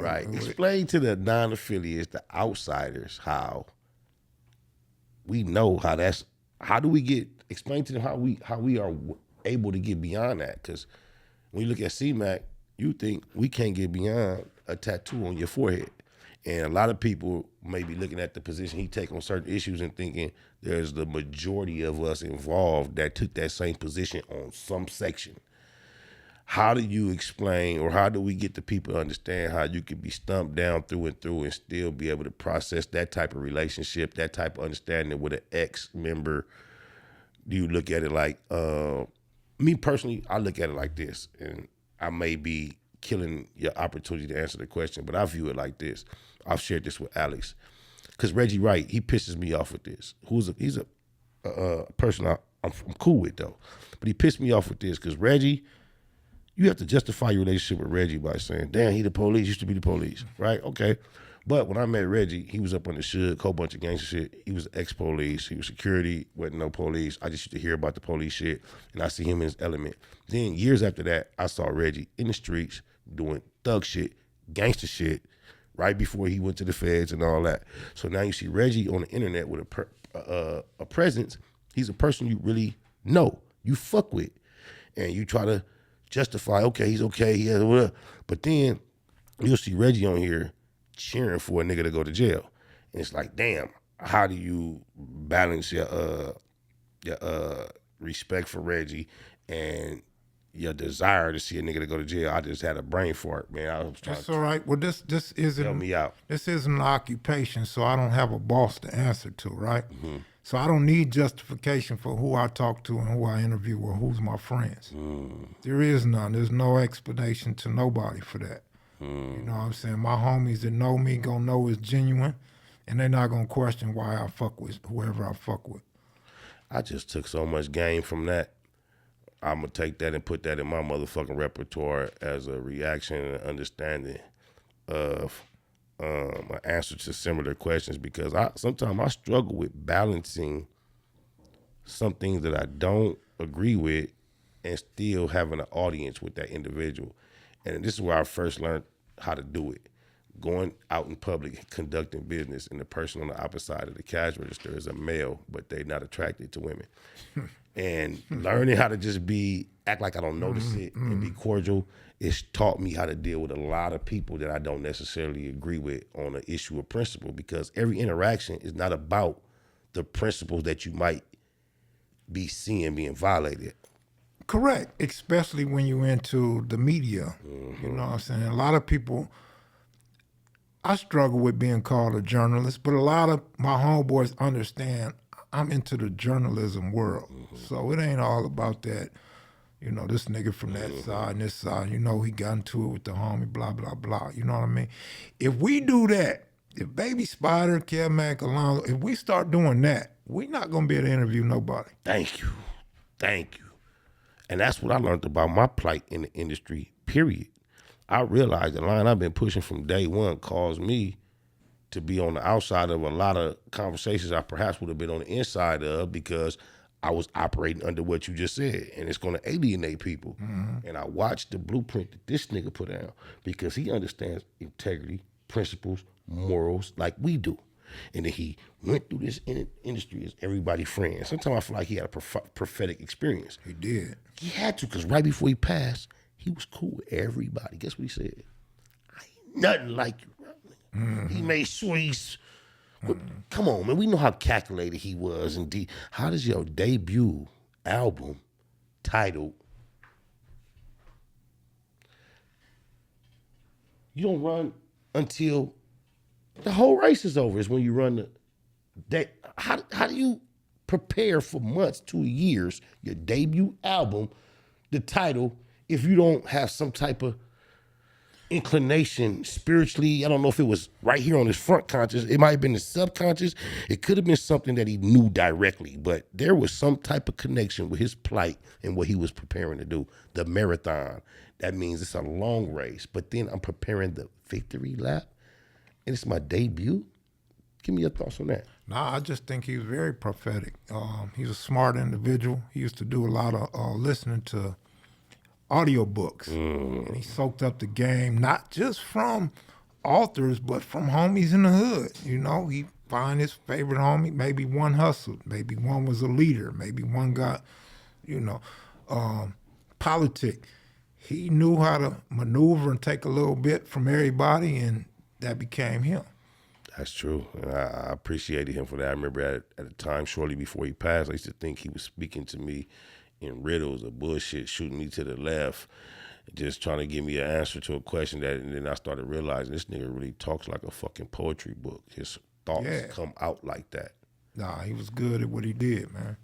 Right. Explain to the non-affiliates, the outsiders, how we know how that's. How do we get? Explain to them how we are able to get beyond that. Because when you look at CMac, you think we can't get beyond a tattoo on your forehead. And a lot of people may be looking at the position he take on certain issues and thinking there's the majority of us involved that took that same position on some section. How do you explain, or how do we get the people to understand how you can be stumped down through and still be able to process that type of relationship, that type of understanding with an ex-member? Do you look at it like, me personally, I look at it like this, and I may be killing your opportunity to answer the question, but I view it like this. I've shared this with Alex, because Reggie Wright, he pisses me off with this. He's a person I'm cool with though, but he pissed me off with this because Reggie, you have to justify your relationship with Reggie by saying, damn, he the police, used to be the police, right? Okay. But when I met Reggie, he was up on the Suge, whole bunch of gangster shit. He was ex-police, he was security, wasn't no police. I just used to hear about the police shit, and I see him in his element. Then years after that, I saw Reggie in the streets doing thug shit, gangster shit, right before he went to the feds and all that. So now you see Reggie on the internet with a presence. He's a person you really know, you fuck with, and you try to justify, okay, he's okay, he has whatever. But then you'll see Reggie on here cheering for a nigga to go to jail. And it's like, damn, how do you balance your respect for Reggie and your desire to see a nigga to go to jail? I just had a brain fart, man. I was trying. That's all right. Well, this isn't, help me out. This isn't an occupation, so I don't have a boss to answer to, right? So I don't need justification for who I talk to and who I interview or who's my friends. There is none. There's no explanation to nobody for that. You know what I'm saying? My homies that know me gonna know it's genuine, and they're not gonna question why I fuck with whoever I fuck with. I just took so much game from that. I'm gonna take that and put that in my motherfucking repertoire as a reaction and understanding of an answer to similar questions, because sometimes I struggle with balancing some things that I don't agree with and still having an audience with that individual. And this is where I first learned how to do it. Going out in public, conducting business, and the person on the opposite side of the cash register is a male, but they're not attracted to women. And learning how to just act like I don't notice it and be cordial, it's taught me how to deal with a lot of people that I don't necessarily agree with on an issue of principle, because every interaction is not about the principles that you might be seeing being violated. Correct, especially when you're into the media. You know what I'm saying? A lot of people, I struggle with being called a journalist, but a lot of my homeboys understand I'm into the journalism world. So it ain't all about that, you know, this nigga from that side and this side, you know, he got into it with the homie, blah, blah, blah. You know what I mean? If we do that, if Baby Spider, KevMac, Alonso, if we start doing that, we're not going to be able to interview nobody. Thank you. Thank you. And that's what I learned about my plight in the industry, period. I realized the line I've been pushing from day one caused me to be on the outside of a lot of conversations I perhaps would have been on the inside of, because I was operating under what you just said, and it's going to alienate people. And I watched the blueprint that this nigga put down, because he understands integrity, principles, morals like we do. And then he went through this industry as everybody's friend. Sometimes I feel like he had a prophetic experience. He did. He had to, because right before he passed, he was cool with everybody. Guess what he said? I ain't nothing like you, bro. He made sure he's... Come on, man. We know how calculated he was. Indeed. How does your debut album titled... You don't run until the whole race is over, is when you run how do you prepare for months to years, your debut album, the title, if you don't have some type of inclination spiritually? I don't know if it was right here on his front conscious. It might have been his subconscious. It could have been something that he knew directly, but there was some type of connection with his plight and what he was preparing to do. The marathon, that means it's a long race, but then I'm preparing the victory lap, and it's my debut. Give me your thoughts on that. Nah, I just think he was very prophetic. He's a smart individual. He used to do a lot of listening to audiobooks. And he soaked up the game, not just from authors, but from homies in the hood. You know, he find his favorite homie. Maybe one hustled. Maybe one was a leader. Maybe one got, you know, politic. He knew how to maneuver and take a little bit from everybody, and that became him. That's true. And I appreciated him for that. I remember at a time shortly before he passed, I used to think he was speaking to me in riddles or bullshit, shooting me to the left, just trying to give me an answer to a question and then I started realizing this nigga really talks like a fucking poetry book. His thoughts come out like that. Nah, he was good at what he did, man.